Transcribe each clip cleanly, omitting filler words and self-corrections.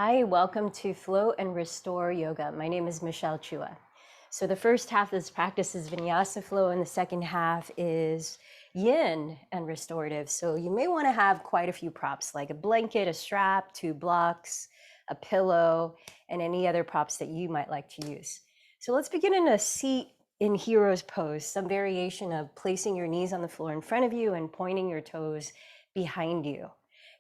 Hi, welcome to Flow and Restore Yoga. My name is Michelle Chua. So the first half of this practice is vinyasa flow, and the second half is yin and restorative. So you may want to have quite a few props, like a blanket, a strap, 2 blocks, a pillow, and any other props that you might like to use. So let's begin in a seat in hero's pose, some variation of placing your knees on the floor in front of you and pointing your toes behind you.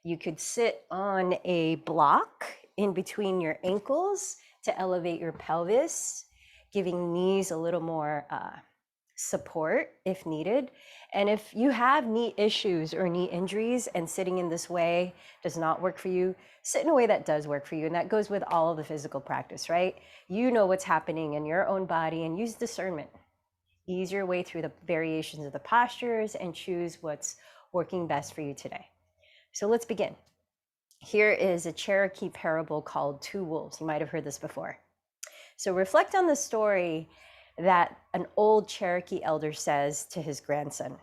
You could sit on a block in between your ankles to elevate your pelvis, giving knees a little more support if needed. And if you have knee issues or knee injuries and sitting in this way does not work for you, sit in a way that does work for you. And that goes with all of the physical practice, right? You know what's happening in your own body and use discernment. Ease your way through the variations of the postures and choose what's working best for you today. So let's begin. Here is a Cherokee parable called Two Wolves. You might have heard this before. So reflect on the story that an old Cherokee elder says to his grandson.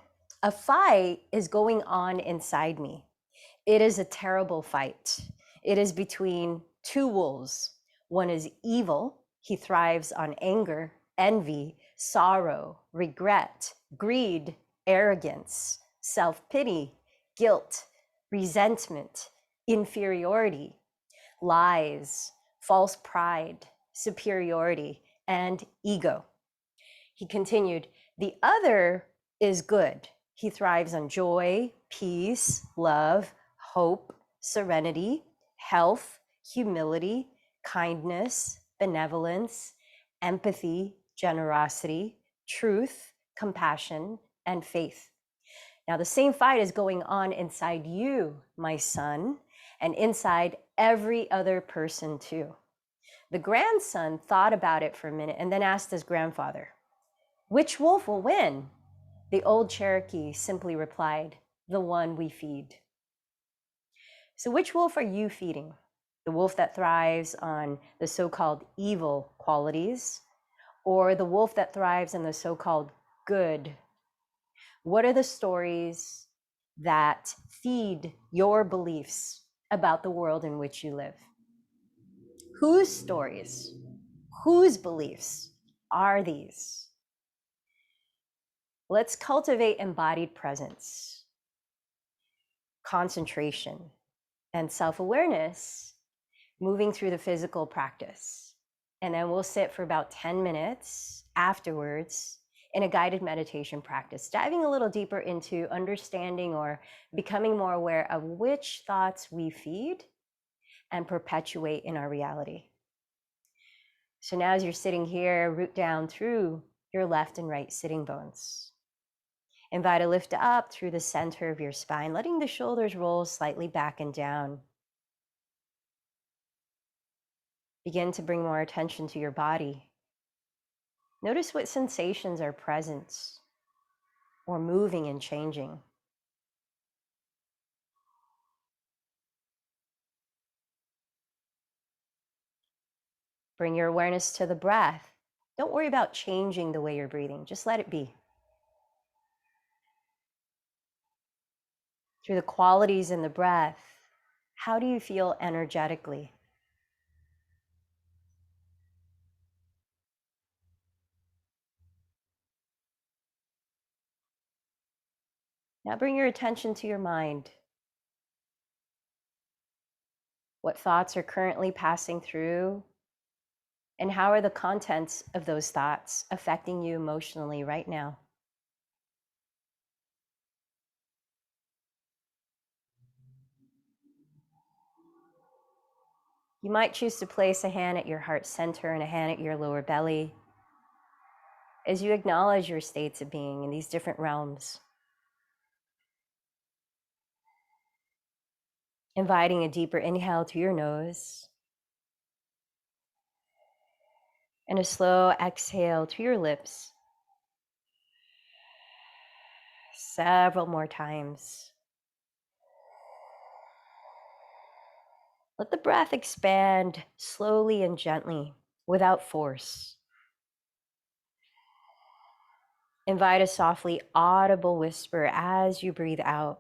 A fight is going on inside me. It is a terrible fight. It is between two wolves. One is evil. He thrives on anger, envy, sorrow, regret, greed, arrogance, self-pity, guilt, resentment, inferiority, lies, false pride, superiority, and ego. He continued, the other is good. He thrives on joy, peace, love, hope, serenity, health, humility, kindness, benevolence, empathy, generosity, truth, compassion, and faith. Now, the same fight is going on inside you, my son, and inside every other person too. The grandson thought about it for a minute and then asked his grandfather, which wolf will win? The old Cherokee simply replied, the one we feed. So which wolf are you feeding? The wolf that thrives on the so-called evil qualities, or the wolf that thrives on the so-called good? What are the stories that feed your beliefs about the world in which you live? Whose stories, whose beliefs are these? Let's cultivate embodied presence, concentration, and self-awareness moving through the physical practice. And then we'll sit for about 10 minutes afterwards in a guided meditation practice, diving a little deeper into understanding or becoming more aware of which thoughts we feed and perpetuate in our reality. So now as you're sitting here, root down through your left and right sitting bones. Invite a lift up through the center of your spine, letting the shoulders roll slightly back and down. Begin to bring more attention to your body. Notice what sensations are present or moving and changing. Bring your awareness to the breath. Don't worry about changing the way you're breathing. Just let it be. Through the qualities in the breath, how do you feel energetically? Now bring your attention to your mind. What thoughts are currently passing through? And how are the contents of those thoughts affecting you emotionally right now? You might choose to place a hand at your heart center and a hand at your lower belly as you acknowledge your states of being in these different realms. Inviting a deeper inhale through your nose and a slow exhale through your lips. Several more times. Let the breath expand slowly and gently without force. Invite a softly audible whisper as you breathe out.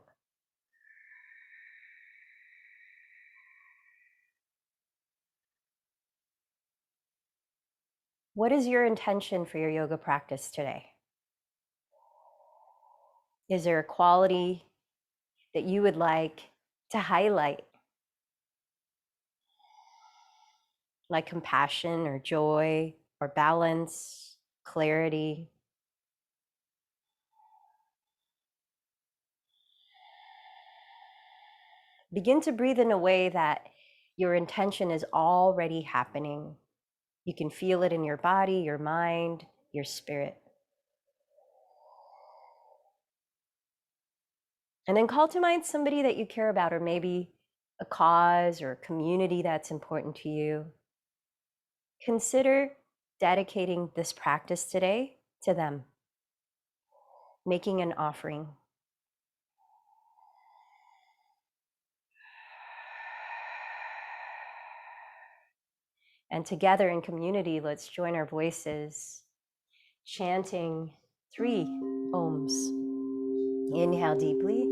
What is your intention for your yoga practice today? Is there a quality that you would like to highlight, like compassion or joy or balance, clarity? Begin to breathe in a way that your intention is already happening. You can feel it in your body, your mind, your spirit. And then call to mind somebody that you care about, or maybe a cause or a community that's important to you. Consider dedicating this practice today to them, making an offering. And together in community, let's join our voices, chanting 3 ohms. Inhale deeply.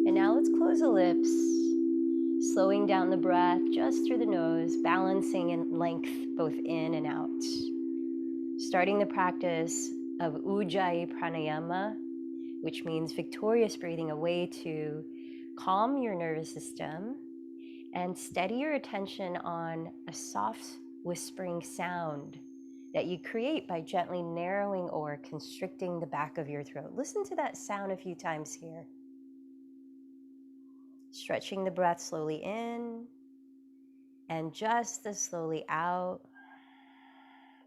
And now let's close the lips, slowing down the breath just through the nose, balancing in length both in and out. Starting the practice of Ujjayi Pranayama, which means victorious breathing, a way to calm your nervous system and steady your attention on a soft whispering sound that you create by gently narrowing or constricting the back of your throat. Listen to that sound a few times here. Stretching the breath slowly in and just as slowly out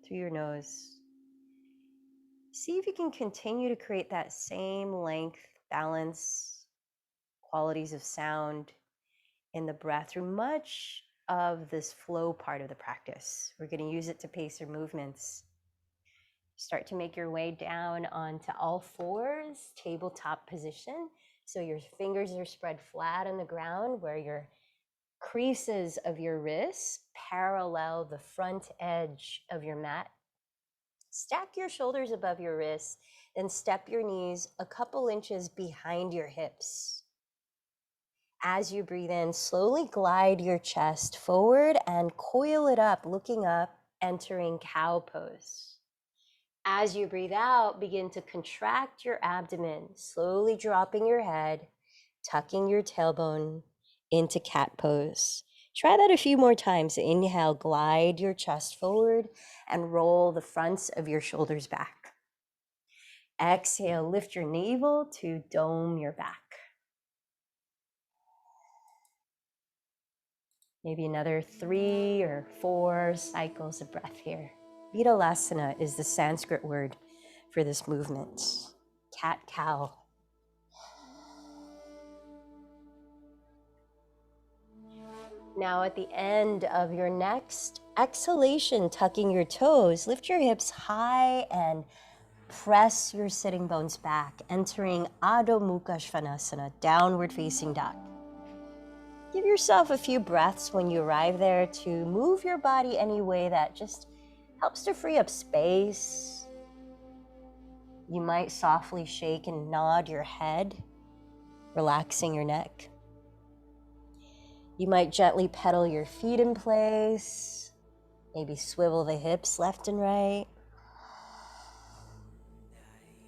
through your nose. See if you can continue to create that same length, balance, qualities of sound in the breath through much of this flow part of the practice. We're going to use it to pace your movements. Start to make your way down onto all fours, tabletop position. So your fingers are spread flat on the ground where your creases of your wrists parallel the front edge of your mat. Stack your shoulders above your wrists, then step your knees a couple inches behind your hips. As you breathe in, slowly glide your chest forward and coil it up, looking up, entering cow pose. As you breathe out, begin to contract your abdomen, slowly dropping your head, tucking your tailbone into cat pose. Try that a few more times. Inhale, glide your chest forward and roll the fronts of your shoulders back. Exhale, lift your navel to dome your back. Maybe another 3 or 4 cycles of breath here. Vidalasana is the Sanskrit word for this movement. Cat-cow. Now at the end of your next exhalation, tucking your toes, lift your hips high and press your sitting bones back, entering Adho Mukha Svanasana, downward facing dog. Give yourself a few breaths when you arrive there to move your body any way that just helps to free up space. You might softly shake and nod your head, relaxing your neck. You might gently pedal your feet in place, maybe swivel the hips left and right.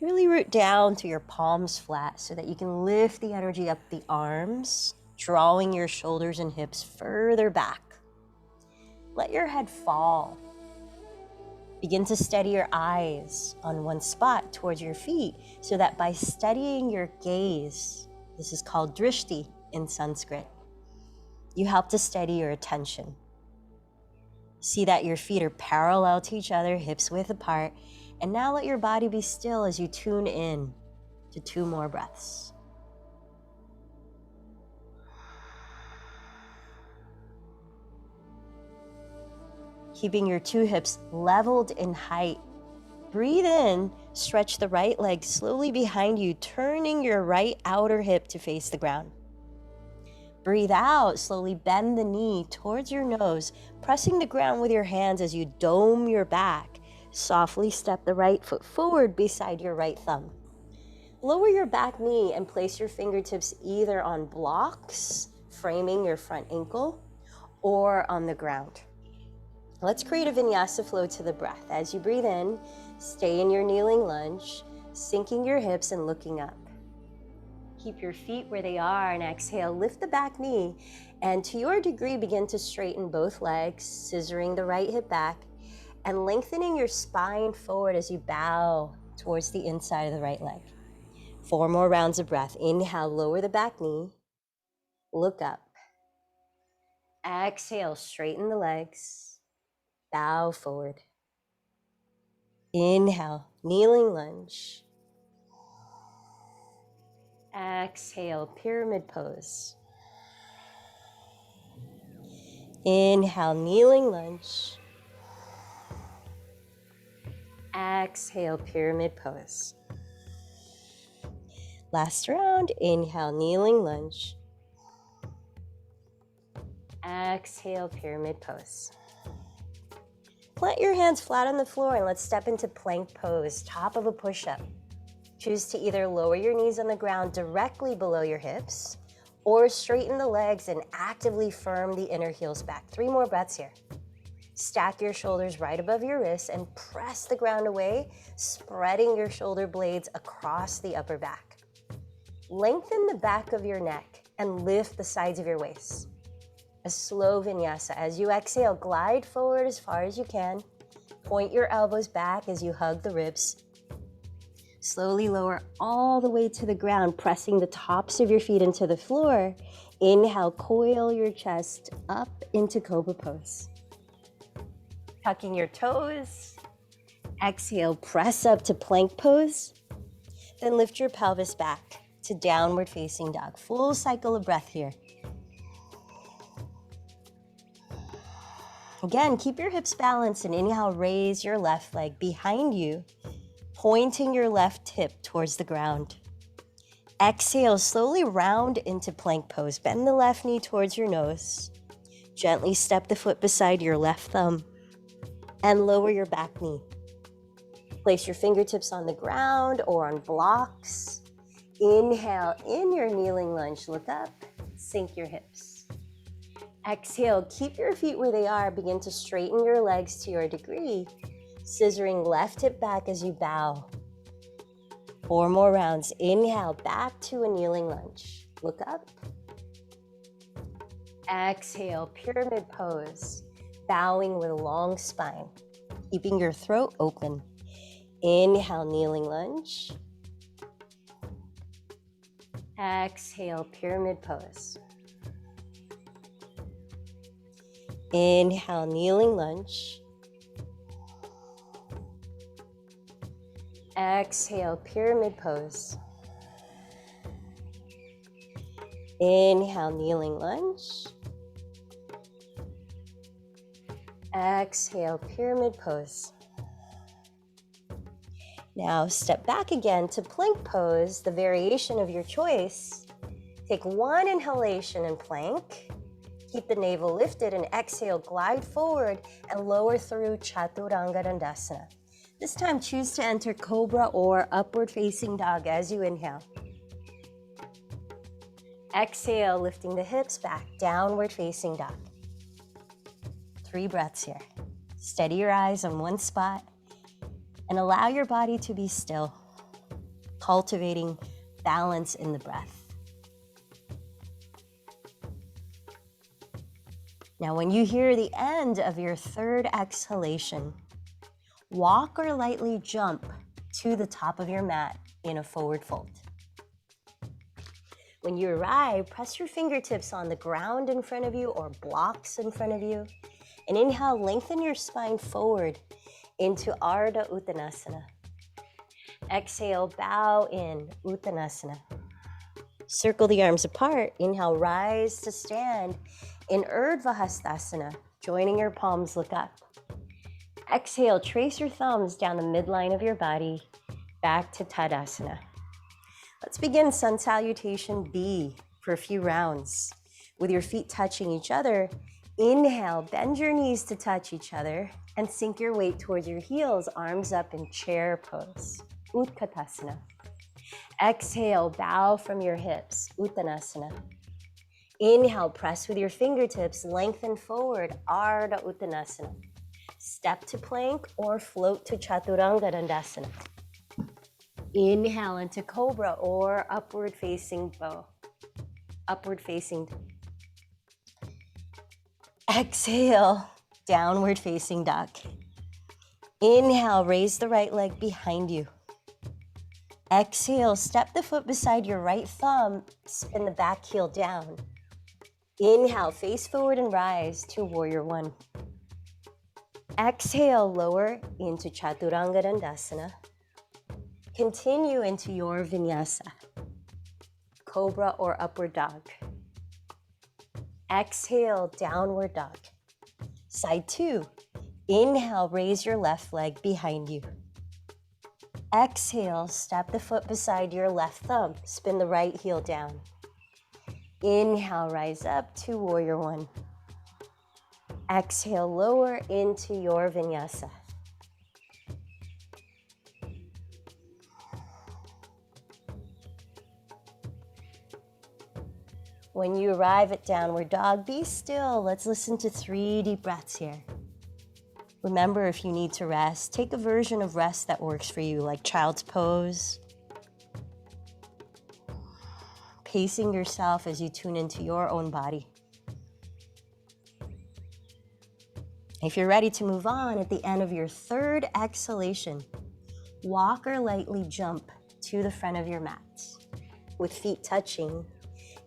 Really root down to your palms flat so that you can lift the energy up the arms, drawing your shoulders and hips further back. Let your head fall. Begin to steady your eyes on one spot towards your feet so that by steadying your gaze, this is called drishti in Sanskrit, you help to steady your attention. See that your feet are parallel to each other, hips width apart, and now let your body be still as you tune in to 2 more breaths. Keeping your 2 hips leveled in height. Breathe in, stretch the right leg slowly behind you, turning your right outer hip to face the ground. Breathe out, slowly bend the knee towards your nose, pressing the ground with your hands as you dome your back. Softly step the right foot forward beside your right thumb. Lower your back knee and place your fingertips either on blocks, framing your front ankle, or on the ground. Let's create a vinyasa flow to the breath. As you breathe in, stay in your kneeling lunge, sinking your hips and looking up. Keep your feet where they are and exhale, lift the back knee, and to your degree, begin to straighten both legs, scissoring the right hip back, and lengthening your spine forward as you bow towards the inside of the right leg. 4 more rounds of breath. Inhale, lower the back knee, look up. Exhale, straighten the legs, bow forward. Inhale, kneeling lunge. Exhale, pyramid pose. Inhale, kneeling lunge. Exhale, pyramid pose. Last round, inhale, kneeling lunge. Exhale, pyramid pose. Plant your hands flat on the floor and let's step into plank pose, top of a push-up. Choose to either lower your knees on the ground directly below your hips or straighten the legs and actively firm the inner heels back. 3 more breaths here. Stack your shoulders right above your wrists and press the ground away, spreading your shoulder blades across the upper back. Lengthen the back of your neck and lift the sides of your waist. A slow vinyasa. As you exhale, glide forward as far as you can. Point your elbows back as you hug the ribs. Slowly lower all the way to the ground, pressing the tops of your feet into the floor. Inhale, coil your chest up into cobra pose. Tucking your toes. Exhale, press up to plank pose. Then lift your pelvis back to downward facing dog. Full cycle of breath here. Again, keep your hips balanced and inhale, raise your left leg behind you, pointing your left hip towards the ground. Exhale, slowly round into plank pose. Bend the left knee towards your nose. Gently step the foot beside your left thumb and lower your back knee. Place your fingertips on the ground or on blocks. Inhale, in your kneeling lunge, look up, sink your hips. Exhale, keep your feet where they are. Begin to straighten your legs to your degree, scissoring left hip back as you bow. 4 more rounds. Inhale, back to a kneeling lunge. Look up. Exhale, pyramid pose, bowing with a long spine, keeping your throat open. Inhale, kneeling lunge. Exhale, pyramid pose. Inhale, kneeling lunge. Exhale, pyramid pose. Inhale, kneeling lunge. Exhale, pyramid pose. Now step back again to plank pose, the variation of your choice. Take 1 inhalation in plank. Keep the navel lifted and exhale, glide forward and lower through Chaturanga Dandasana. This time choose to enter cobra or upward facing dog as you inhale. Exhale, lifting the hips back, downward facing dog. 3 breaths here. Steady your eyes on one spot and allow your body to be still, cultivating balance in the breath. Now, when you hear the end of your 3rd exhalation, Walk or lightly jump to the top of your mat in a forward fold. When you arrive, press your fingertips on the ground in front of you or blocks in front of you. And inhale, lengthen your spine forward into Ardha Uttanasana. Exhale, bow in Uttanasana. Circle the arms apart. Inhale, rise to stand in Urdhva Hastasana. Joining your palms, look up. Exhale, trace your thumbs down the midline of your body, back to Tadasana. Let's begin Sun Salutation B for a few rounds. With your feet touching each other, inhale, bend your knees to touch each other, and sink your weight towards your heels, arms up in chair pose, Utkatasana. Exhale, bow from your hips, Uttanasana. Inhale, press with your fingertips, lengthen forward, Ardha Uttanasana. Step to plank or float to Chaturanga Dandasana. Inhale into Cobra or upward facing bow. Upward facing. Exhale, downward facing dog. Inhale, raise the right leg behind you. Exhale, step the foot beside your right thumb, spin the back heel down. Inhale, face forward and rise to Warrior One. Exhale, lower into Chaturanga Dandasana. Continue into your vinyasa, Cobra or upward dog. Exhale, downward dog. Side two. Inhale, raise your left leg behind you. Exhale, step the foot beside your left thumb. Spin the right heel down. Inhale, rise up to Warrior One. Exhale, lower into your vinyasa. When you arrive at downward dog, be still. Let's listen to 3 deep breaths here. Remember, if you need to rest, take a version of rest that works for you, like child's pose. Pacing yourself as you tune into your own body. If you're ready to move on, at the end of your 3rd exhalation, walk or lightly jump to the front of your mat with feet touching.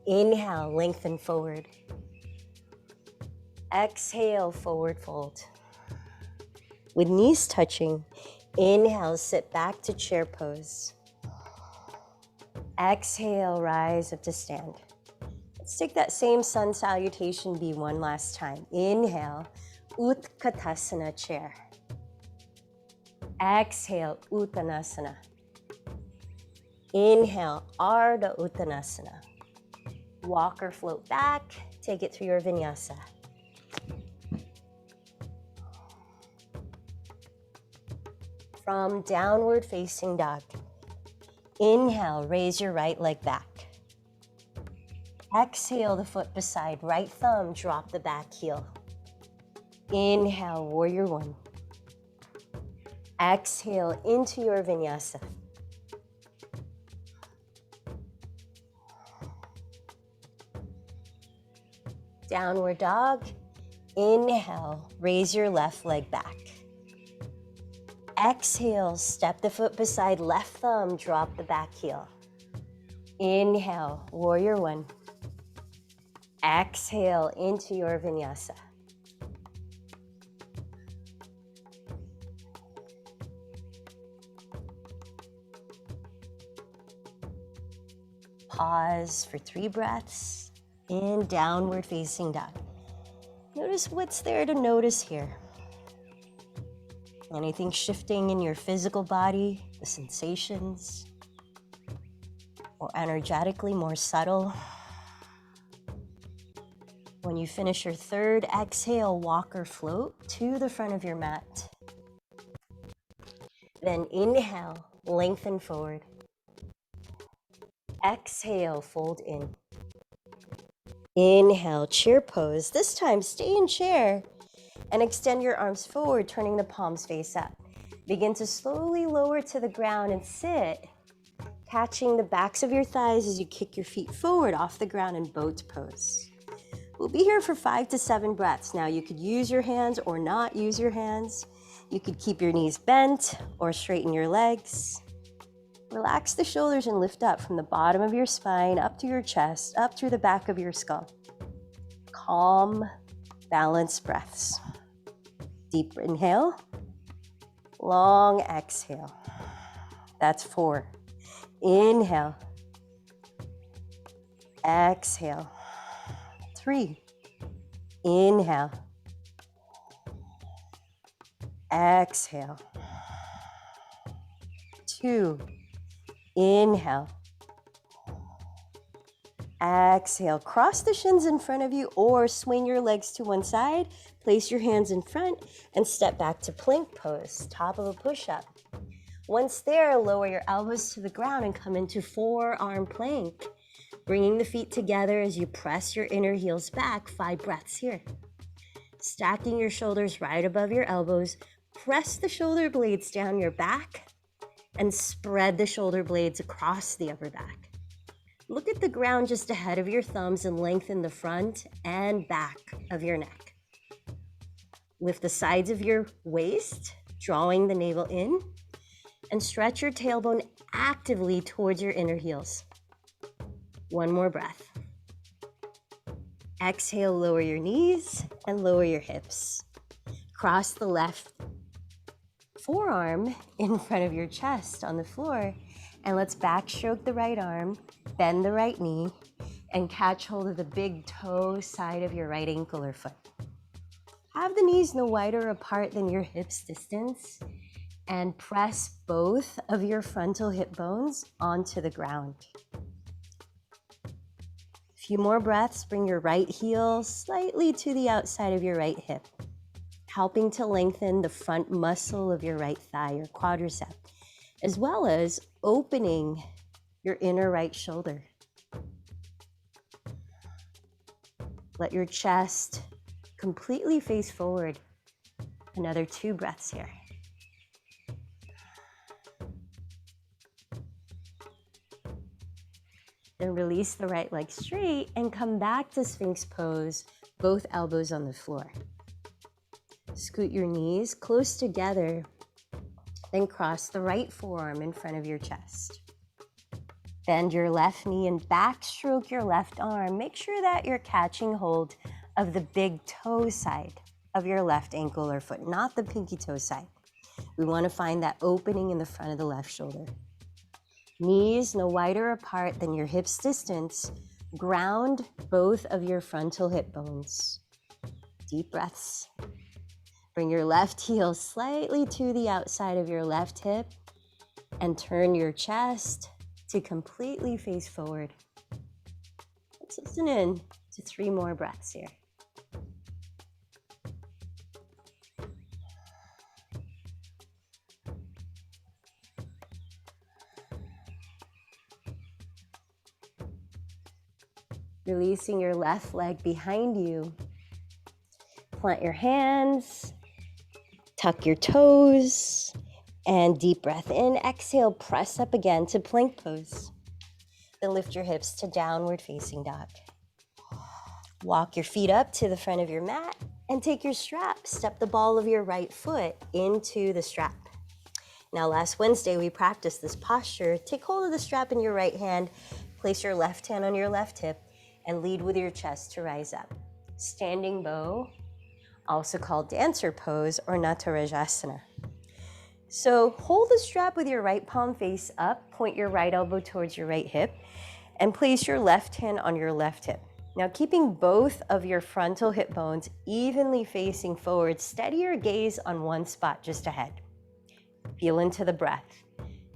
Inhale, lengthen forward. Exhale, forward fold. With knees touching, inhale, sit back to chair pose. Exhale, rise up to stand. Let's take that same Sun Salutation B one last time. Inhale, Utkatasana chair. Exhale, Uttanasana. Inhale, Ardha Uttanasana. Walk or float back, take it through your vinyasa. From downward facing dog. Inhale, raise your right leg back. Exhale, the foot beside right thumb, drop the back heel. Inhale, Warrior One. Exhale into your vinyasa. Downward dog. Inhale, raise your left leg back. Exhale, step the foot beside left thumb, drop the back heel. Inhale, Warrior One. Exhale into your vinyasa. Pause for 3 breaths in downward facing dog. Notice what's there to notice here. Anything shifting in your physical body, the sensations, or energetically more subtle. When you finish your 3rd exhale, walk or float to the front of your mat. Then inhale, lengthen forward. Exhale, fold in. Inhale, chair pose. This time, stay in chair and extend your arms forward, turning the palms face up. Begin to slowly lower to the ground and sit, catching the backs of your thighs as you kick your feet forward off the ground in boat pose. We'll be here for 5 to 7 breaths. Now, you could use your hands or not use your hands. You could keep your knees bent or straighten your legs. Relax the shoulders and lift up from the bottom of your spine, up to your chest, up through the back of your skull. Calm, balanced breaths. Deep inhale, long exhale. That's 4. Inhale, exhale. 3. Inhale, exhale. 2. Inhale, exhale. Cross the shins in front of you or swing your legs to one side. Place your hands in front and step back to plank pose, top of a push-up. Once there, lower your elbows to the ground and come into forearm plank, bringing the feet together as you press your inner heels back. 5 breaths here. Stacking your shoulders right above your elbows, press the shoulder blades down your back and spread the shoulder blades across the upper back. Look at the ground just ahead of your thumbs and lengthen the front and back of your neck. Lift the sides of your waist, drawing the navel in, and stretch your tailbone actively towards your inner heels. 1 more breath. Exhale, lower your knees and lower your hips. Cross the left forearm in front of your chest on the floor, and let's backstroke the right arm, bend the right knee, and catch hold of the big toe side of your right ankle or foot. Have the knees no wider apart than your hips distance, and press both of your frontal hip bones onto the ground. A few more breaths. Bring your right heel slightly to the outside of your right hip, helping to lengthen the front muscle of your right thigh, your quadricep, as well as opening your inner right shoulder. Let your chest completely face forward. Another 2 breaths here. Then release the right leg straight and come back to Sphinx pose, both elbows on the floor. Scoot your knees close together, then cross the right forearm in front of your chest. Bend your left knee and backstroke your left arm. Make sure that you're catching hold of the big toe side of your left ankle or foot, not the pinky toe side. We want to find that opening in the front of the left shoulder. Knees no wider apart than your hips distance. Ground both of your frontal hip bones. Deep breaths. Bring your left heel slightly to the outside of your left hip and turn your chest to completely face forward. Let's listen in to 3 more breaths here. Releasing your left leg behind you. Plant your hands, tuck your toes, and deep breath in. Exhale, press up again to plank pose. Then lift your hips to downward facing dog. Walk your feet up to the front of your mat and take your strap. Step the ball of your right foot into the strap. Now, last Wednesday, we practiced this posture. Take hold of the strap in your right hand, place your left hand on your left hip, and lead with your chest to rise up. Standing bow, also called dancer pose or Natarajasana. So hold the strap with your right palm face up, point your right elbow towards your right hip, and place your left hand on your left hip. Now, keeping both of your frontal hip bones evenly facing forward, steady your gaze on one spot just ahead. Feel into the breath.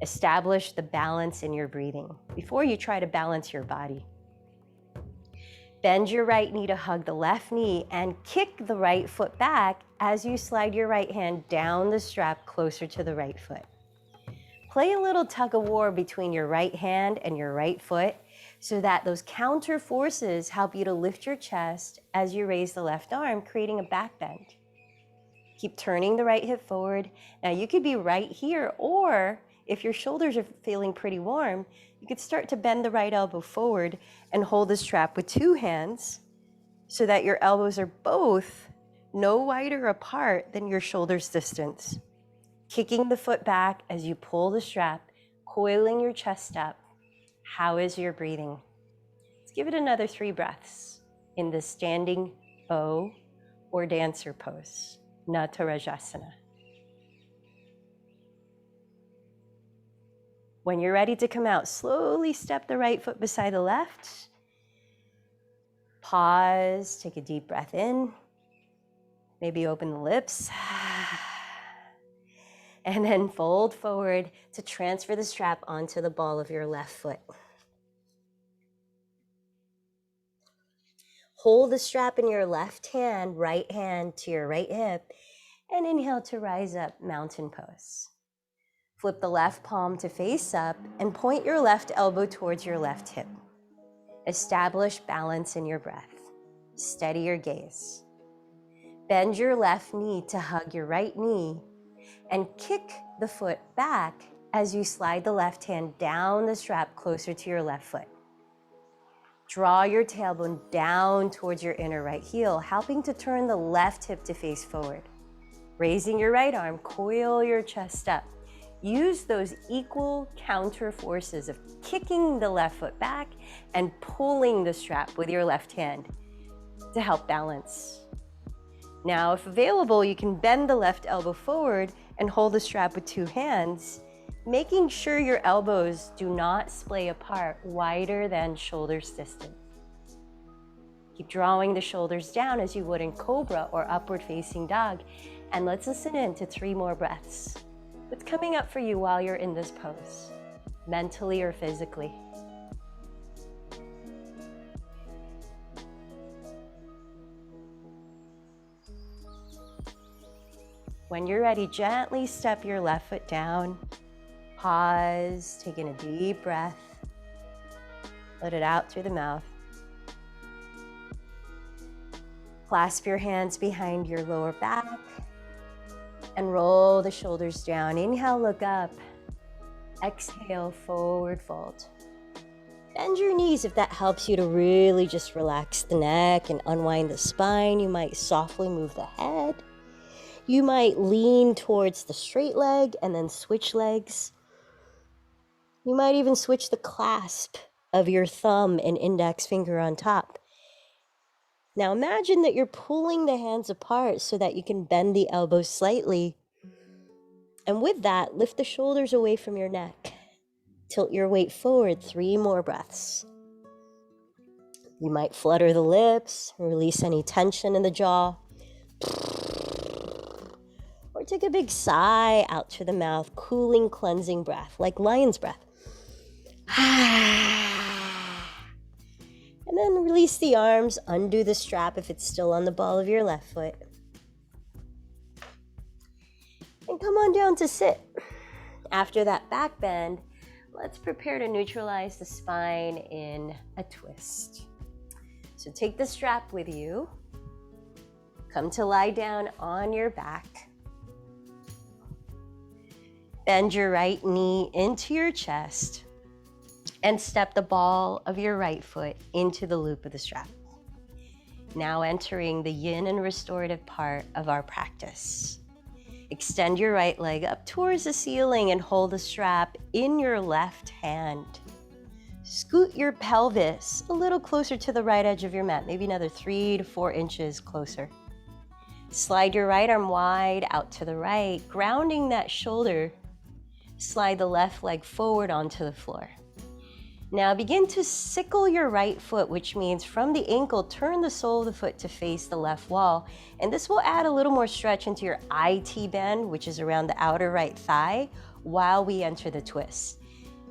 Establish the balance in your breathing before you try to balance your body. Bend your right knee to hug the left knee and kick the right foot back as you slide your right hand down the strap closer to the right foot. Play a little tug of war between your right hand and your right foot so that those counter forces help you to lift your chest as you raise the left arm, creating a back bend. Keep turning the right hip forward. Now you could be right here, or if your shoulders are feeling pretty warm, you could start to bend the right elbow forward and hold the strap with 2 hands so that your elbows are both no wider apart than your shoulders distance. Kicking the foot back as you pull the strap, coiling your chest up. How is your breathing? Let's give it another 3 breaths in the standing bow or dancer pose, Natarajasana. When you're ready to come out, slowly step the right foot beside the left. Pause, take a deep breath in. Maybe open the lips. And then fold forward to transfer the strap onto the ball of your left foot. Hold the strap in your left hand, right hand to your right hip, and inhale to rise up, mountain pose. Flip the left palm to face up and point your left elbow towards your left hip. Establish balance in your breath. Steady your gaze. Bend your left knee to hug your right knee and kick the foot back as you slide the left hand down the strap closer to your left foot. Draw your tailbone down towards your inner right heel, helping to turn the left hip to face forward. Raising your right arm, coil your chest up. Use those equal counter forces of kicking the left foot back and pulling the strap with your left hand to help balance. Now, if available, you can bend the left elbow forward and hold the strap with 2 hands, making sure your elbows do not splay apart wider than shoulders distance. Keep drawing the shoulders down as you would in cobra or upward facing dog. And let's listen in to 3 more breaths. What's coming up for you while you're in this pose, mentally or physically? When you're ready, gently step your left foot down. Pause, taking a deep breath. Let it out through the mouth. Clasp your hands behind your lower back and roll the shoulders down. Inhale, look up. Exhale, forward fold. Bend your knees if that helps you to really just relax the neck and unwind the spine. You might softly move the head. You might lean towards the straight leg and then switch legs. You might even switch the clasp of your thumb and index finger on top. Now imagine that you're pulling the hands apart so that you can bend the elbows slightly. And with that, lift the shoulders away from your neck. Tilt your weight forward, 3 more breaths. You might flutter the lips, release any tension in the jaw. Or take a big sigh out through the mouth, cooling, cleansing breath, like lion's breath. And then release the arms, undo the strap if it's still on the ball of your left foot. And come on down to sit. After that back bend, let's prepare to neutralize the spine in a twist. So take the strap with you. Come to lie down on your back. Bend your right knee into your chest and step the ball of your right foot into the loop of the strap. Now entering the yin and restorative part of our practice. Extend your right leg up towards the ceiling and hold the strap in your left hand. Scoot your pelvis a little closer to the right edge of your mat, maybe another 3 to 4 inches closer. Slide your right arm wide out to the right, grounding that shoulder. Slide the left leg forward onto the floor. Now begin to sickle your right foot, which means from the ankle, turn the sole of the foot to face the left wall. And this will add a little more stretch into your IT bend, which is around the outer right thigh, while we enter the twist.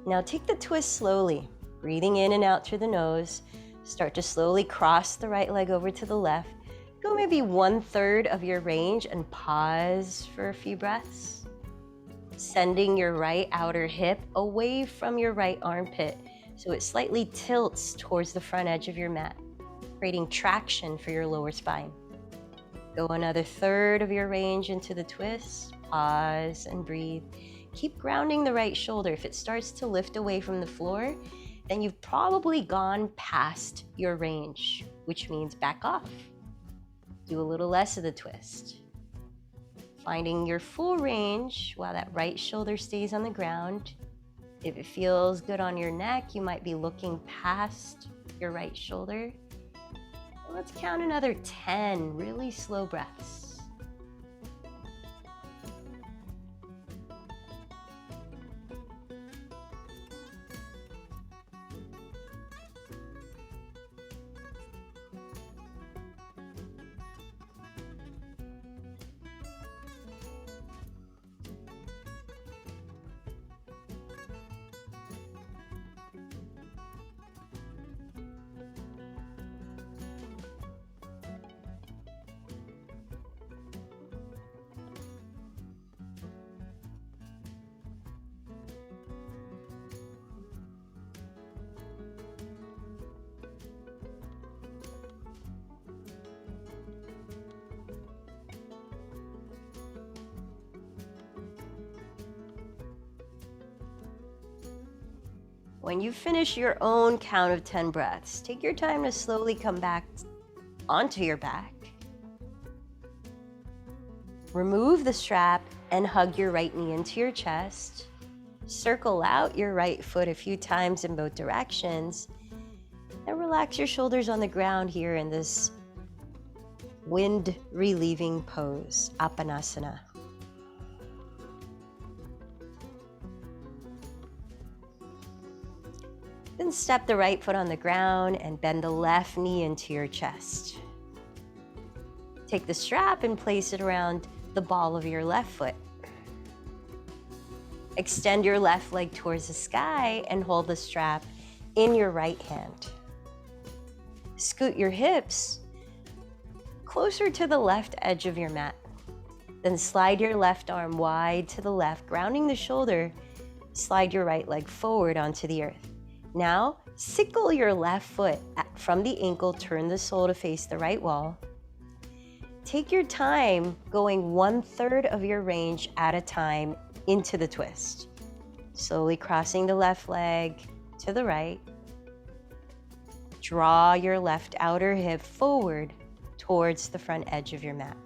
Now take the twist slowly, breathing in and out through the nose. Start to slowly cross the right leg over to the left. Go maybe 1/3 of your range and pause for a few breaths. Sending your right outer hip away from your right armpit so it slightly tilts towards the front edge of your mat, creating traction for your lower spine. Go another 1/3 of your range into the twist. Pause and breathe. Keep grounding the right shoulder. If it starts to lift away from the floor, then you've probably gone past your range, which means back off. Do a little less of the twist. Finding your full range while that right shoulder stays on the ground. If it feels good on your neck, you might be looking past your right shoulder. Let's count another 10 really slow breaths. When you finish your own count of 10 breaths, take your time to slowly come back onto your back. Remove the strap and hug your right knee into your chest. Circle out your right foot a few times in both directions. And relax your shoulders on the ground here in this wind relieving pose, Apanasana. Then step the right foot on the ground and bend the left knee into your chest. Take the strap and place it around the ball of your left foot. Extend your left leg towards the sky and hold the strap in your right hand. Scoot your hips closer to the left edge of your mat. Then slide your left arm wide to the left, grounding the shoulder. Slide your right leg forward onto the earth. Now, sickle your left foot from the ankle, turn the sole to face the right wall. Take your time going 1/3 of your range at a time into the twist. Slowly crossing the left leg to the right. Draw your left outer hip forward towards the front edge of your mat.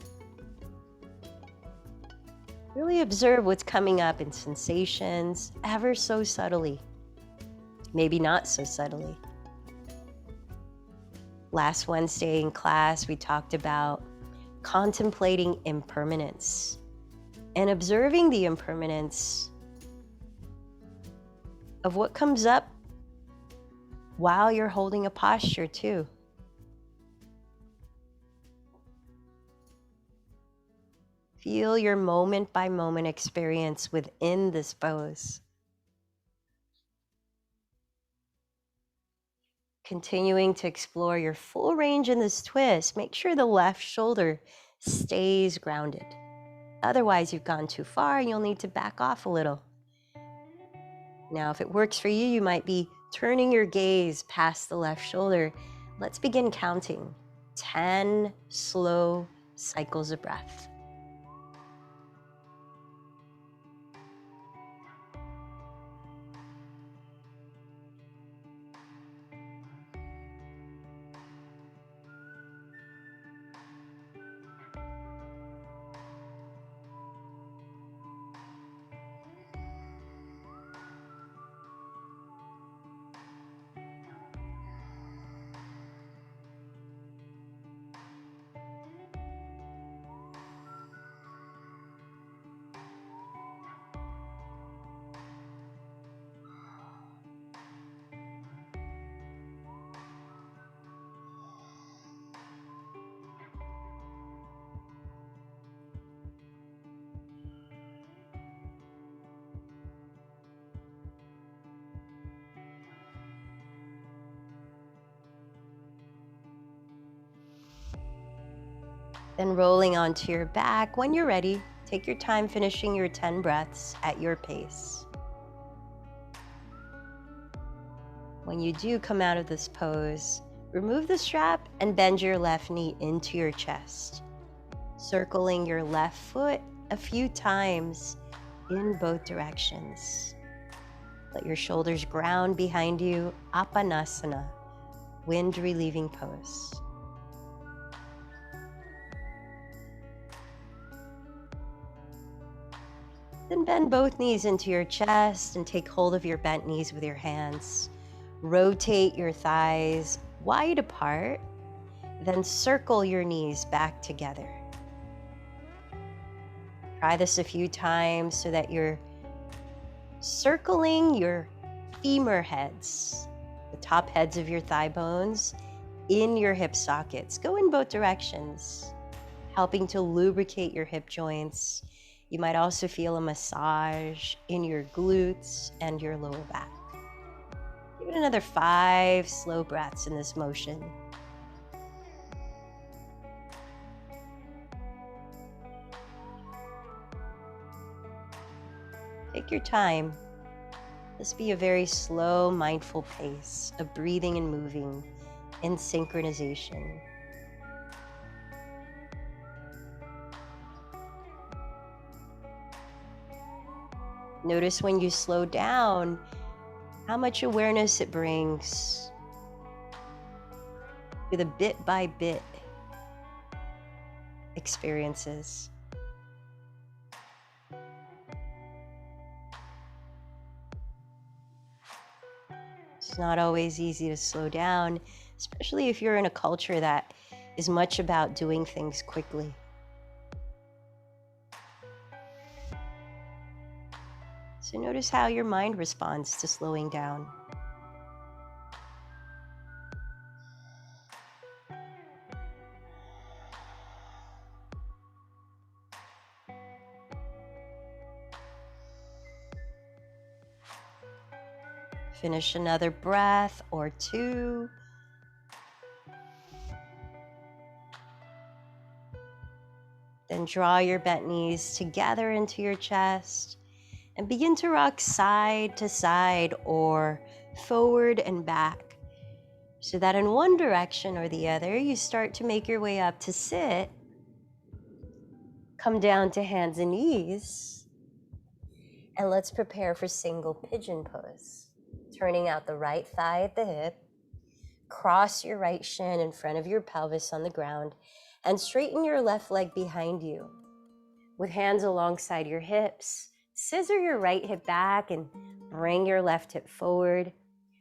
Really observe what's coming up in sensations, ever so subtly. Maybe not so subtly. Last Wednesday in class, we talked about contemplating impermanence and observing the impermanence of what comes up while you're holding a posture too. Feel your moment by moment experience within this pose. Continuing to explore your full range in this twist, make sure the left shoulder stays grounded. Otherwise, you've gone too far and you'll need to back off a little. Now, if it works for you, you might be turning your gaze past the left shoulder. Let's begin counting 10 slow cycles of breath. Then rolling onto your back. When you're ready, take your time finishing your 10 breaths at your pace. When you do come out of this pose, remove the strap and bend your left knee into your chest, circling your left foot a few times in both directions. Let your shoulders ground behind you, Apanasana, wind relieving pose. Then bend both knees into your chest and take hold of your bent knees with your hands. Rotate your thighs wide apart, then circle your knees back together. Try this a few times so that you're circling your femur heads, the top heads of your thigh bones, in your hip sockets. Go in both directions, helping to lubricate your hip joints. You might also feel a massage in your glutes and your lower back. Give it another 5 slow breaths in this motion. Take your time. This be a very slow, mindful pace of breathing and moving in synchronization. Notice when you slow down, how much awareness it brings to the bit by bit experiences. It's not always easy to slow down, especially if you're in a culture that is much about doing things quickly. So notice how your mind responds to slowing down. Finish another breath or two. Then draw your bent knees together into your chest and begin to rock side to side or forward and back, so that in one direction or the other, you start to make your way up to sit. Come down to hands and knees. And let's prepare for single pigeon pose. Turning out the right thigh at the hip. Cross your right shin in front of your pelvis on the ground and straighten your left leg behind you. With hands alongside your hips, scissor your right hip back and bring your left hip forward.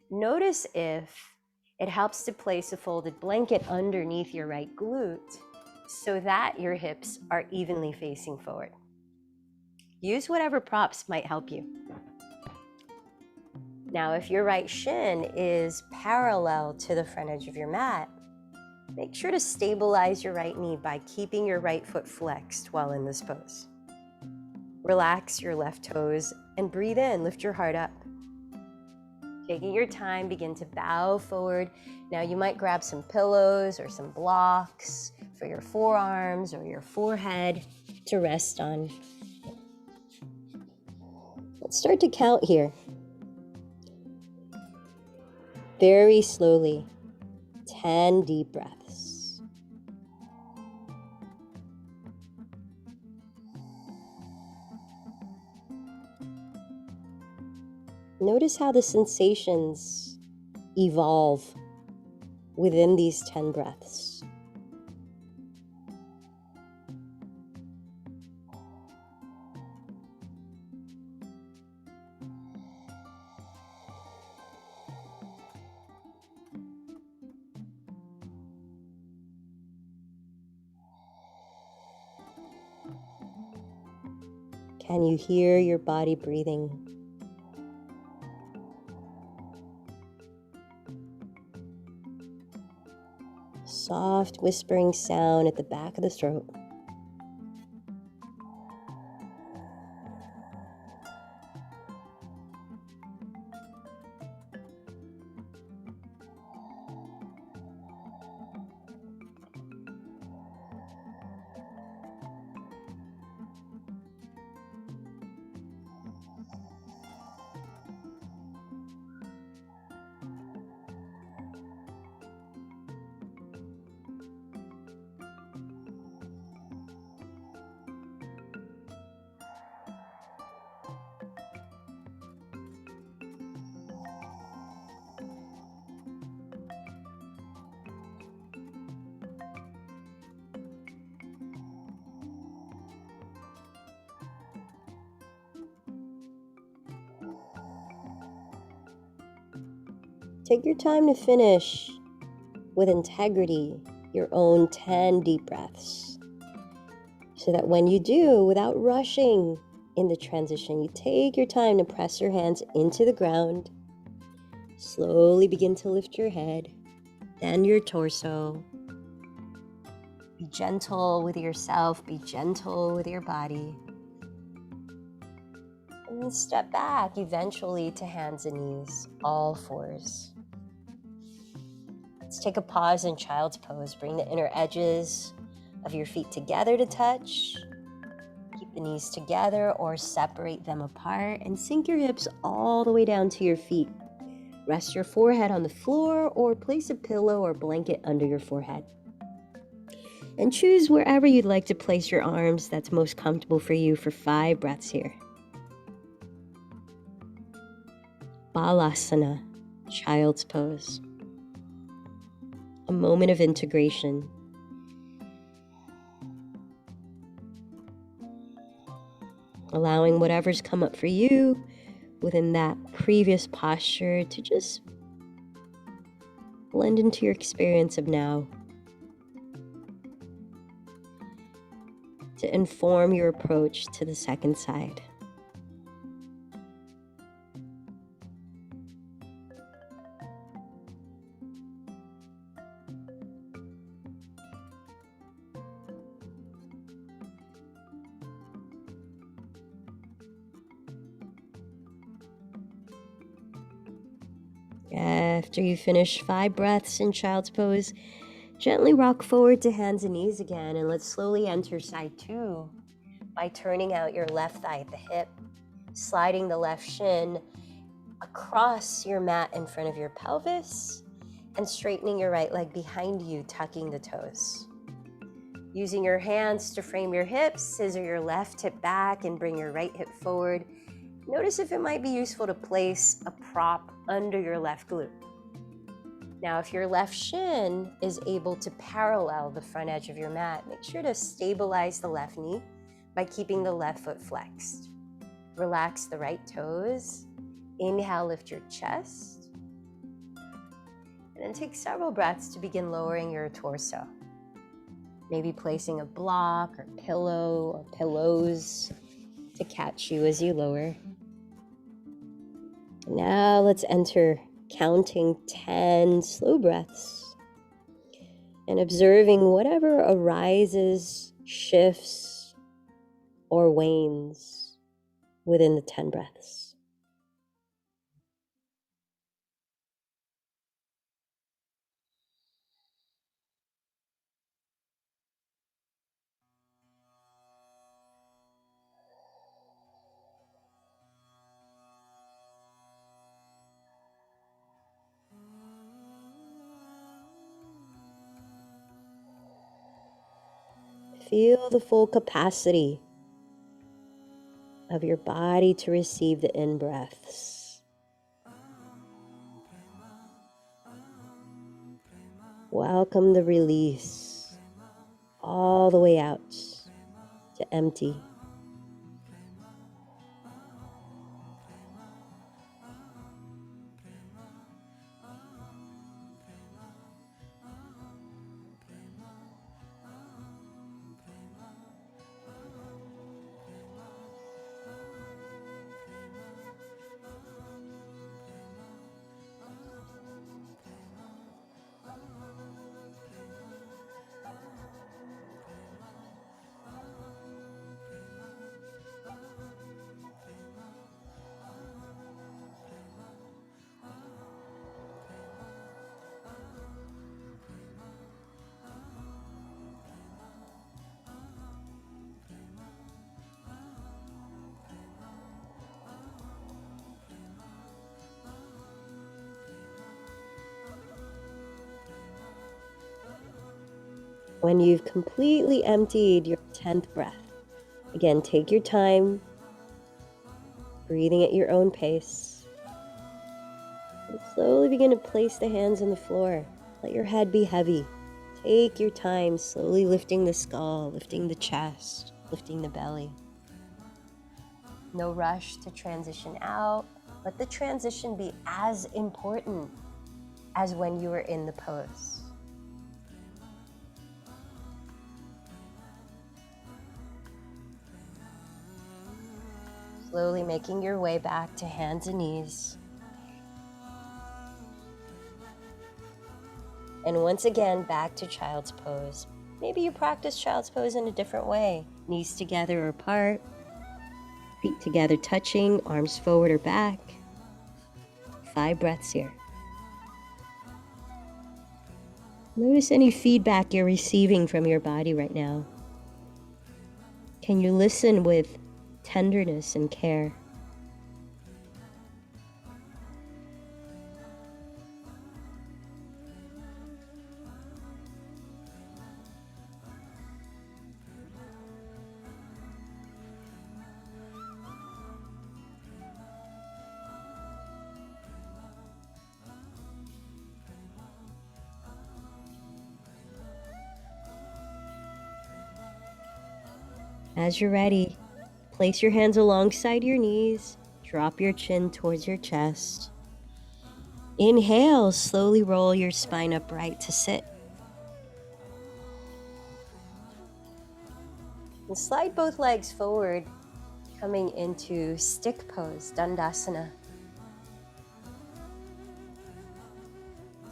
Notice if it helps to place a folded blanket underneath your right glute so that your hips are evenly facing forward. Use whatever props might help you. Now, if your right shin is parallel to the front edge of your mat, make sure to stabilize your right knee by keeping your right foot flexed while in this pose. Relax your left toes and breathe in, lift your heart up. Taking your time, begin to bow forward. Now you might grab some pillows or some blocks for your forearms or your forehead to rest on. Let's start to count here. Very slowly, 10 deep breaths. Notice how the sensations evolve within these 10 breaths. Can you hear your body breathing? Soft whispering sound at the back of the throat. Take your time to finish with integrity your own 10 deep breaths, so that when you do, without rushing in the transition, you take your time to press your hands into the ground. Slowly begin to lift your head, then your torso. Be gentle with yourself, be gentle with your body. And then step back eventually to hands and knees, all fours. Let's take a pause in child's pose. Bring the inner edges of your feet together to touch. Keep the knees together or separate them apart and sink your hips all the way down to your feet. Rest your forehead on the floor or place a pillow or blanket under your forehead. And choose wherever you'd like to place your arms that's most comfortable for you for 5 breaths here. Balasana, child's pose. A moment of integration. Allowing whatever's come up for you within that previous posture to just blend into your experience of now, to inform your approach to the second side. After you finish 5 breaths in child's pose, gently rock forward to hands and knees again, and let's slowly enter side 2 by turning out your left thigh at the hip, sliding the left shin across your mat in front of your pelvis, and straightening your right leg behind you, tucking the toes. Using your hands to frame your hips, scissor your left hip back and bring your right hip forward. Notice if it might be useful to place a prop under your left glute. Now, if your left shin is able to parallel the front edge of your mat, make sure to stabilize the left knee by keeping the left foot flexed. Relax the right toes. Inhale, lift your chest. And then take several breaths to begin lowering your torso. Maybe placing a block or pillow or pillows to catch you as you lower. Now let's enter counting 10 slow breaths and observing whatever arises, shifts, or wanes within the 10 breaths. Feel the full capacity of your body to receive the in-breaths. Welcome the release all the way out to empty. When you've completely emptied your 10th breath, again, take your time, breathing at your own pace. And slowly begin to place the hands on the floor. Let your head be heavy. Take your time, slowly lifting the skull, lifting the chest, lifting the belly. No rush to transition out. Let the transition be as important as when you were in the pose. Slowly making your way back to hands and knees. And once again, back to child's pose. Maybe you practice child's pose in a different way. Knees together or apart, feet together touching, arms forward or back. 5 breaths here. Notice any feedback you're receiving from your body right now. Can you listen with tenderness and care? As you're ready, place your hands alongside your knees, drop your chin towards your chest. Inhale, slowly roll your spine upright to sit. And slide both legs forward, coming into stick pose, Dandasana.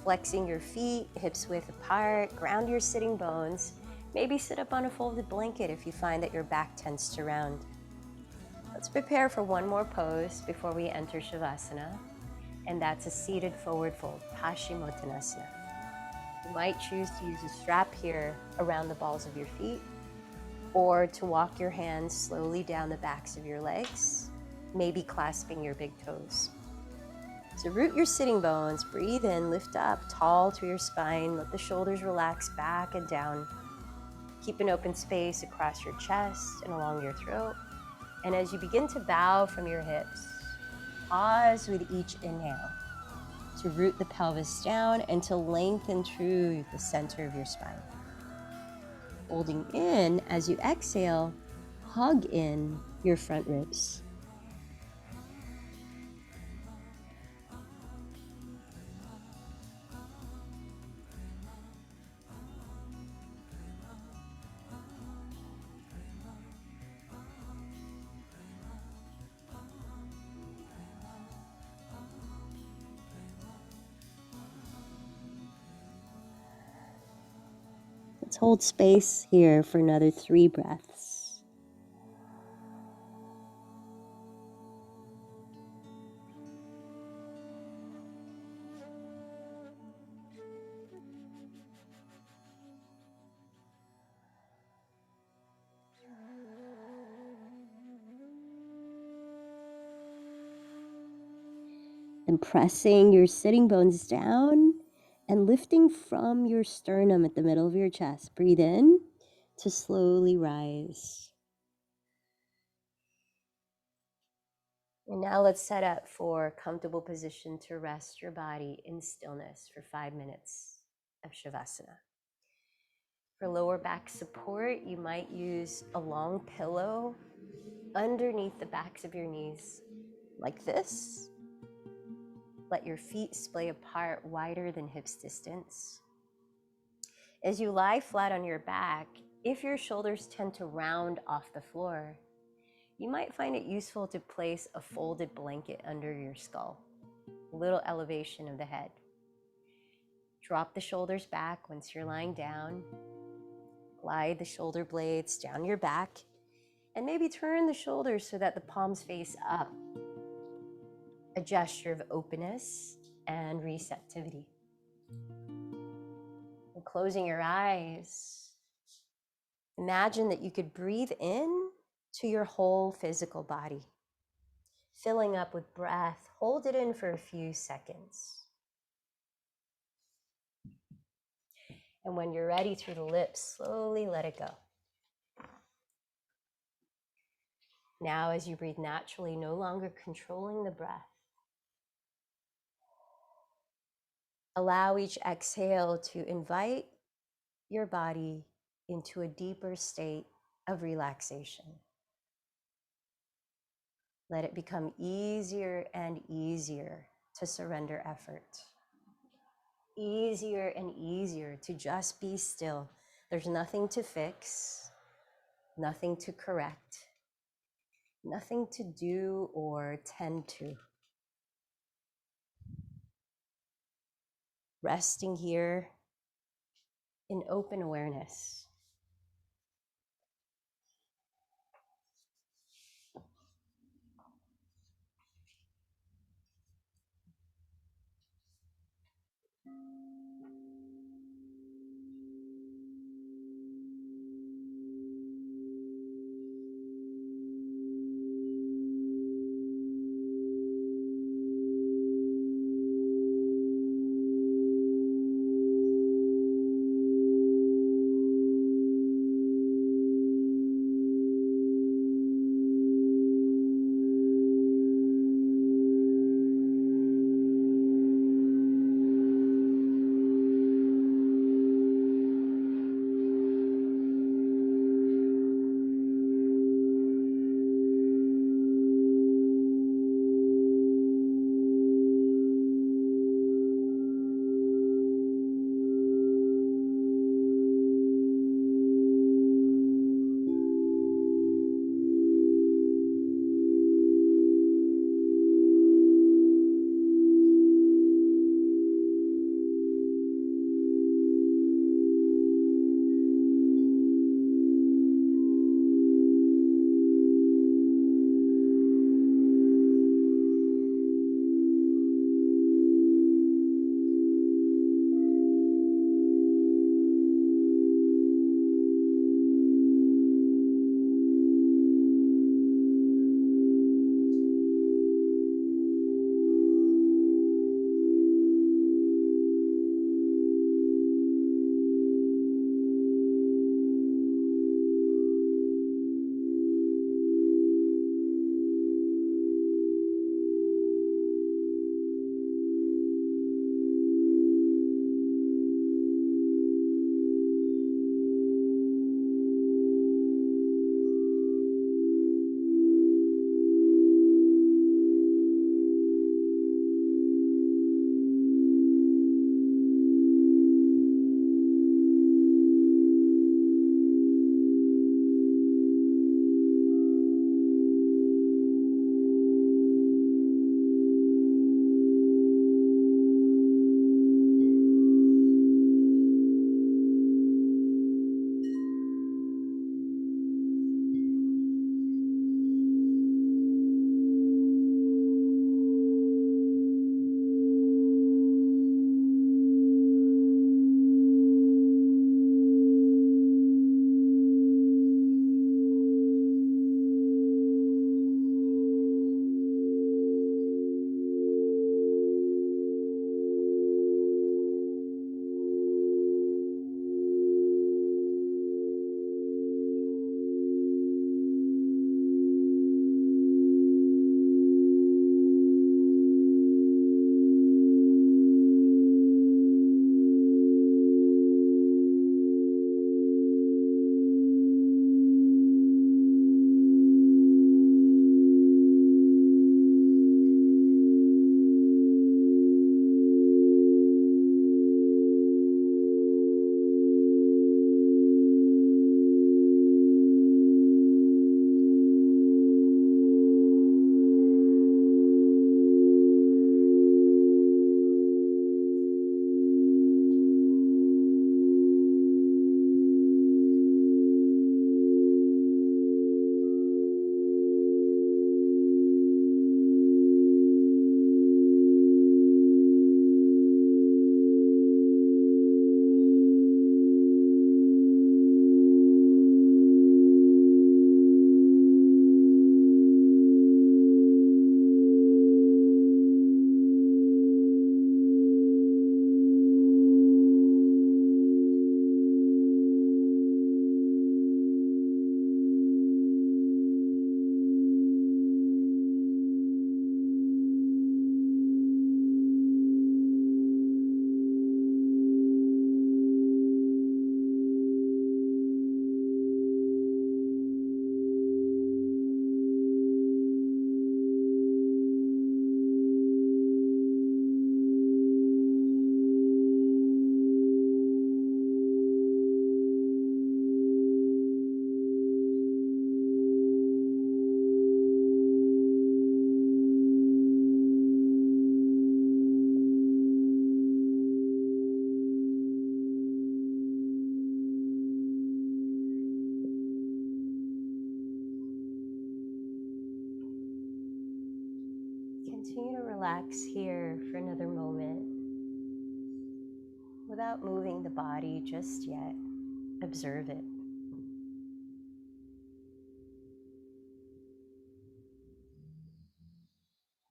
Flexing your feet, hips width apart, ground your sitting bones. Maybe sit up on a folded blanket if you find that your back tends to round. Let's prepare for one more pose before we enter Shavasana, and that's a seated forward fold, Paschimottanasana. You might choose to use a strap here around the balls of your feet, or to walk your hands slowly down the backs of your legs, maybe clasping your big toes. So root your sitting bones, breathe in, lift up, tall through your spine, let the shoulders relax back and down. Keep an open space across your chest and along your throat. And as you begin to bow from your hips, pause with each inhale to root the pelvis down and to lengthen through the center of your spine. Holding in, as you exhale, hug in your front ribs. Let's hold space here for another 3 breaths. And pressing your sitting bones down and lifting from your sternum at the middle of your chest. Breathe in to slowly rise. And now let's set up for a comfortable position to rest your body in stillness for 5 minutes of Shavasana. For lower back support, you might use a long pillow underneath the backs of your knees, like this. Let your feet splay apart, wider than hips distance. As you lie flat on your back, if your shoulders tend to round off the floor, you might find it useful to place a folded blanket under your skull, a little elevation of the head. Drop the shoulders back once you're lying down. Glide the shoulder blades down your back, and maybe turn the shoulders so that the palms face up. A gesture of openness and receptivity. And closing your eyes, imagine that you could breathe in to your whole physical body, filling up with breath. Hold it in for a few seconds. And when you're ready, through the lips, slowly let it go. Now, as you breathe naturally, no longer controlling the breath, allow each exhale to invite your body into a deeper state of relaxation. Let it become easier and easier to surrender effort. easier and easier to just be still. There's nothing to fix, nothing to correct, nothing to do or tend to. Resting here in open awareness. Continue to relax here for another moment without moving the body just yet. Observe it.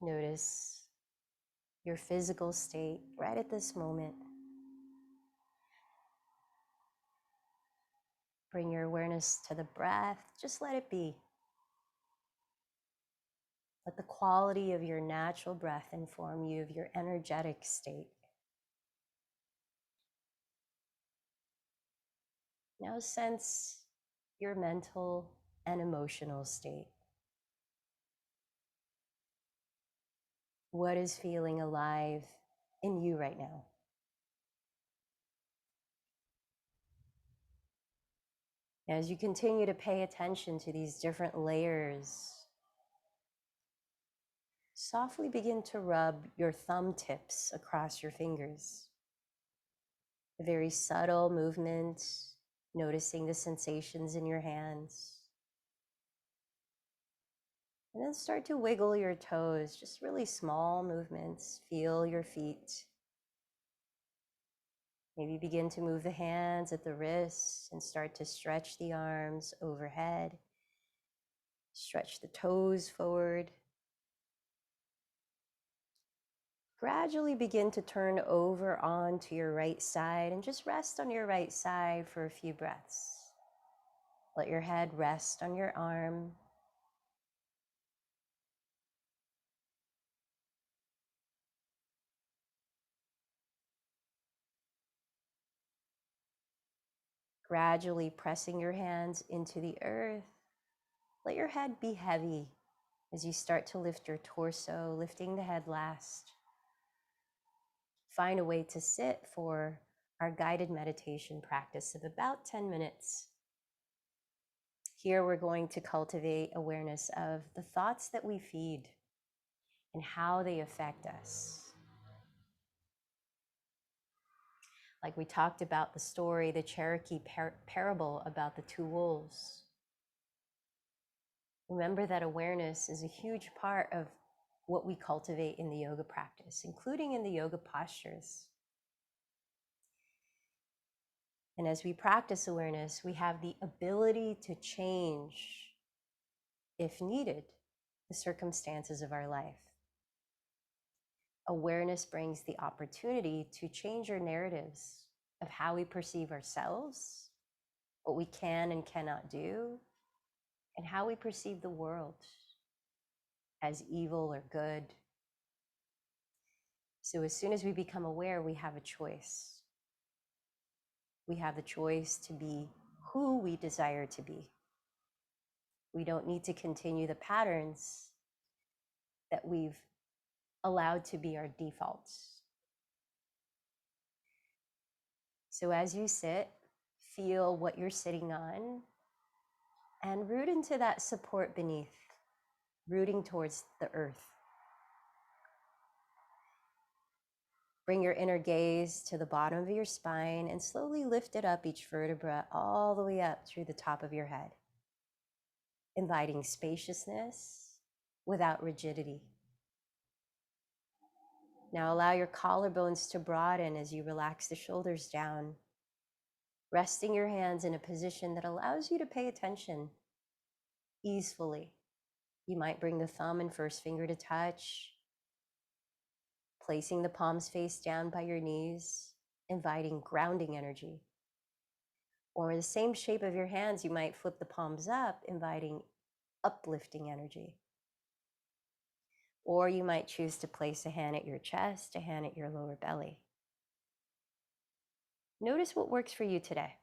Notice your physical state right at this moment. Bring your awareness to the breath. Just let it be. Let the quality of your natural breath inform you of your energetic state. Now sense your mental and emotional state. What is feeling alive in you right now? As you continue to pay attention to these different layers, softly begin to rub your thumb tips across your fingers. A very subtle movement, noticing the sensations in your hands. And then start to wiggle your toes, just really small movements. Feel your feet. Maybe begin to move the hands at the wrists and start to stretch the arms overhead. Stretch the toes forward. Gradually begin to turn over onto your right side and just rest on your right side for a few breaths. Let your head rest on your arm. Gradually pressing your hands into the earth. Let your head be heavy as you start to lift your torso, lifting the head last. Find a way to sit for our guided meditation practice of about 10 minutes. Here we're going to cultivate awareness of the thoughts that we feed and how they affect us. Like we talked about the story, the Cherokee parable about the two wolves. Remember that awareness is a huge part of what we cultivate in the yoga practice, including in the yoga postures. And as we practice awareness, we have the ability to change, if needed, the circumstances of our life. Awareness brings the opportunity to change our narratives of how we perceive ourselves, what we can and cannot do, and how we perceive the world as evil or good. So as soon as we become aware, we have a choice. We have the choice to be who we desire to be. We don't need to continue the patterns that we've allowed to be our defaults. So as you sit, feel what you're sitting on and root into that support beneath, rooting towards the earth. Bring your inner gaze to the bottom of your spine and slowly lift it up each vertebra all the way up through the top of your head, inviting spaciousness without rigidity. Now allow your collarbones to broaden as you relax the shoulders down, resting your hands in a position that allows you to pay attention easily. You might bring the thumb and first finger to touch, placing the palms face down by your knees, inviting grounding energy. Or the same shape of your hands, you might flip the palms up, inviting uplifting energy. Or you might choose to place a hand at your chest, a hand at your lower belly. Notice what works for you today.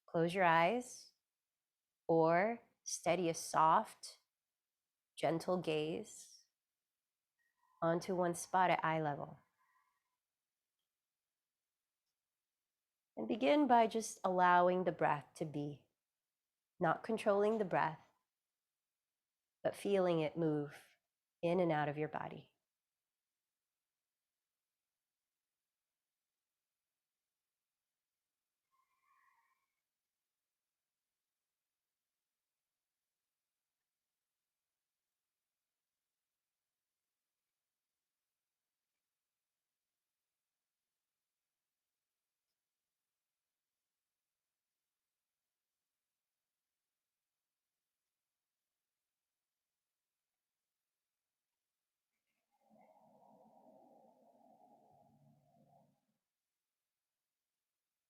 Close your eyes or steady a soft, gentle gaze onto one spot at eye level. And begin by just allowing the breath to be, not controlling the breath, but feeling it move in and out of your body.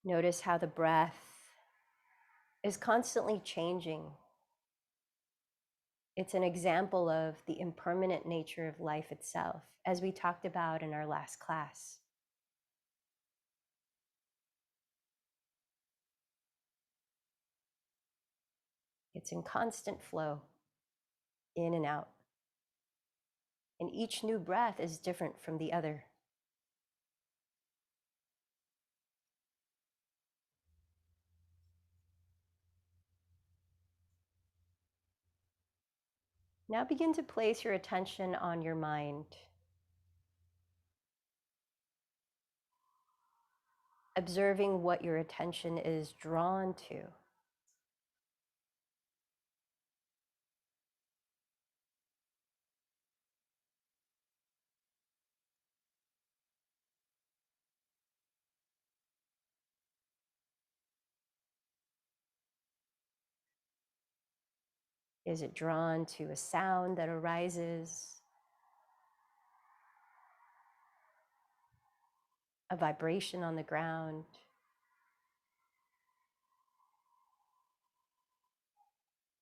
Notice how the breath is constantly changing. It's an example of the impermanent nature of life itself, as we talked about in our last class. It's in constant flow, in and out. And each new breath is different from the other. Now begin to place your attention on your mind, observing what your attention is drawn to. Is it drawn to a sound that arises, a vibration on the ground?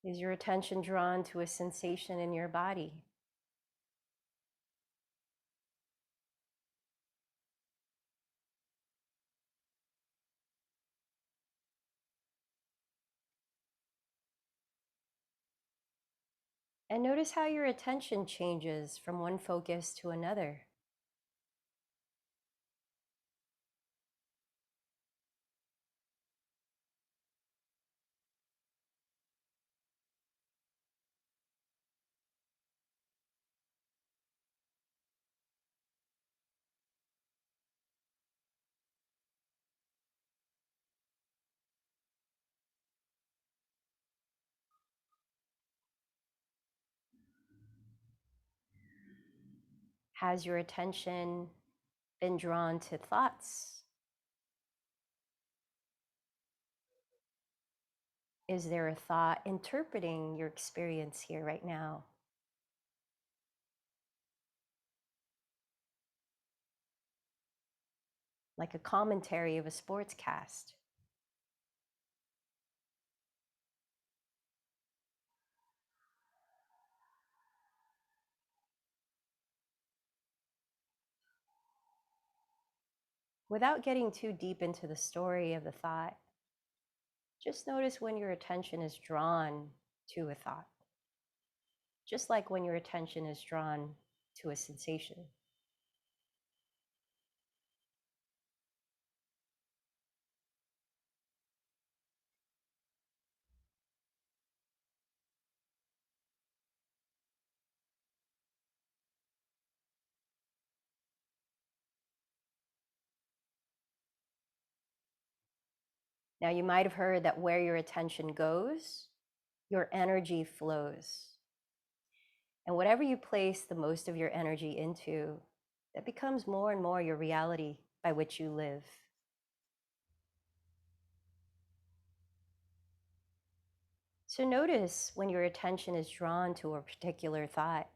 Is your attention drawn to a sensation in your body? And notice how your attention changes from one focus to another. Has your attention been drawn to thoughts? Is there a thought interpreting your experience here right now? Like a commentary of a sportscast? Without getting too deep into the story of the thought, just notice when your attention is drawn to a thought, just like when your attention is drawn to a sensation. Now, you might have heard that where your attention goes, your energy flows. And whatever you place the most of your energy into, that becomes more and more your reality by which you live. So notice when your attention is drawn to a particular thought.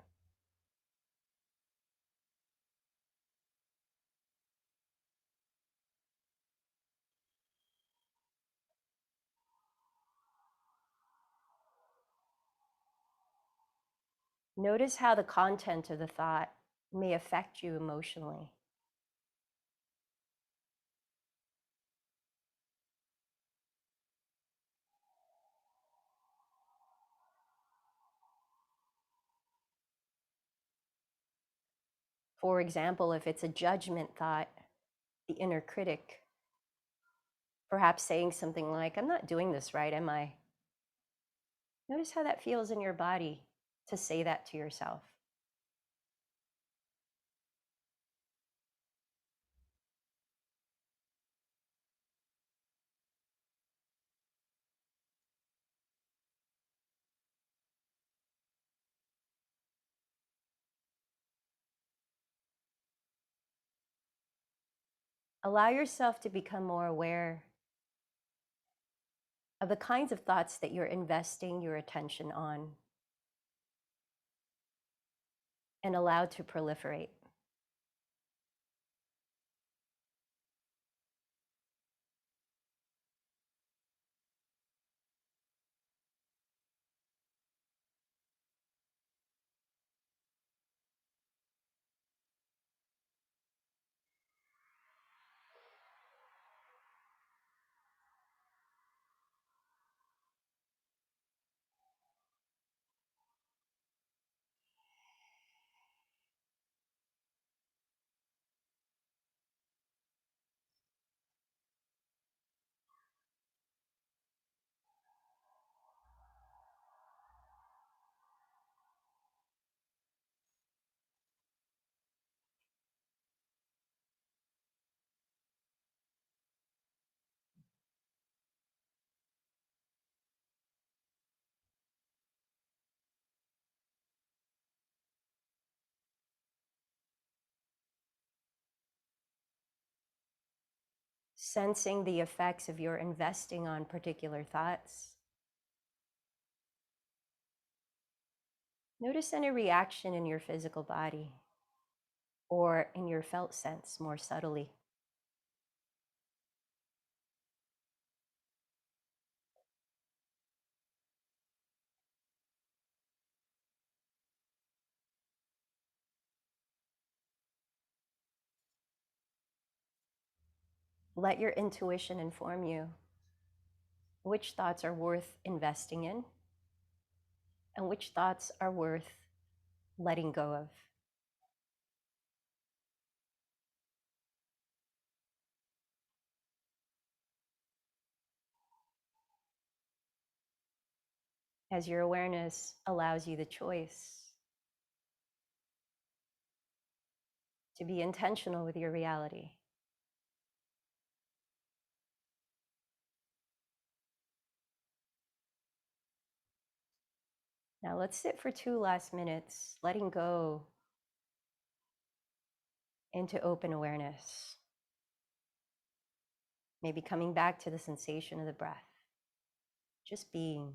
Notice how the content of the thought may affect you emotionally. For example, if it's a judgment thought, the inner critic, perhaps saying something like, I'm not doing this right, am I? Notice how that feels in your body to say that to yourself. Allow yourself to become more aware of the kinds of thoughts that you're investing your attention on and allow to proliferate. Sensing the effects of your investing on particular thoughts. Notice any reaction in your physical body or in your felt sense more subtly. Let your intuition inform you which thoughts are worth investing in and which thoughts are worth letting go of. As your awareness allows you the choice to be intentional with your reality. Now let's sit for 2 last minutes, letting go into open awareness. Maybe coming back to the sensation of the breath, just being.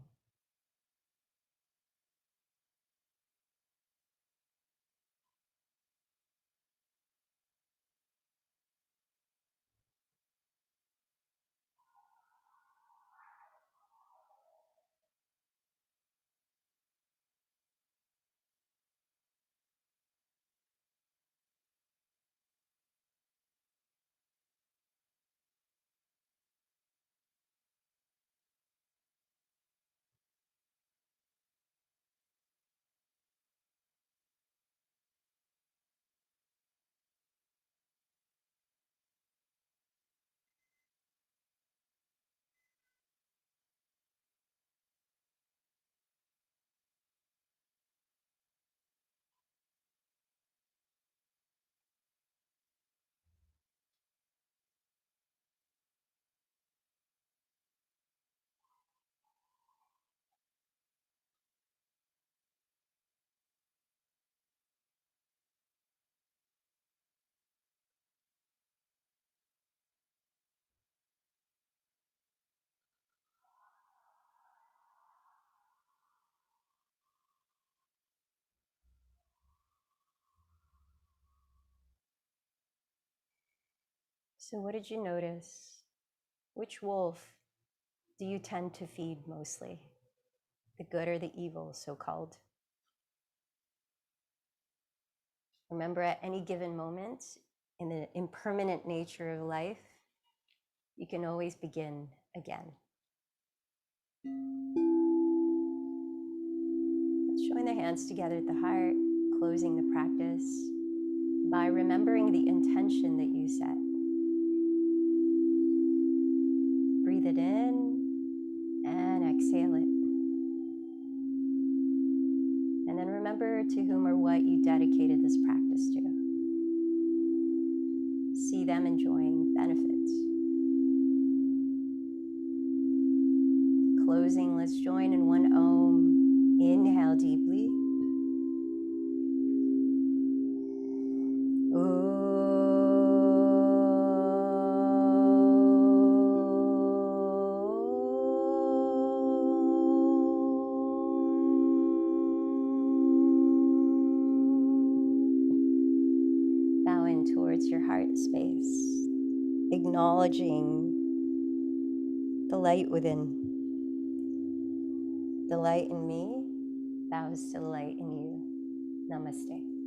So what did you notice? Which wolf do you tend to feed mostly? The good or the evil, so-called? Remember, at any given moment, in the impermanent nature of life, you can always begin again. Let's join the hands together at the heart, closing the practice by remembering the intention that you set. Breathe it in and exhale it. And then remember to whom or what you dedicated this practice to. See them enjoying benefits. Closing, let's join in one Om. Inhale deeply. Bowing towards your heart space, acknowledging the light within. The light in me bows to the light in you. Namaste.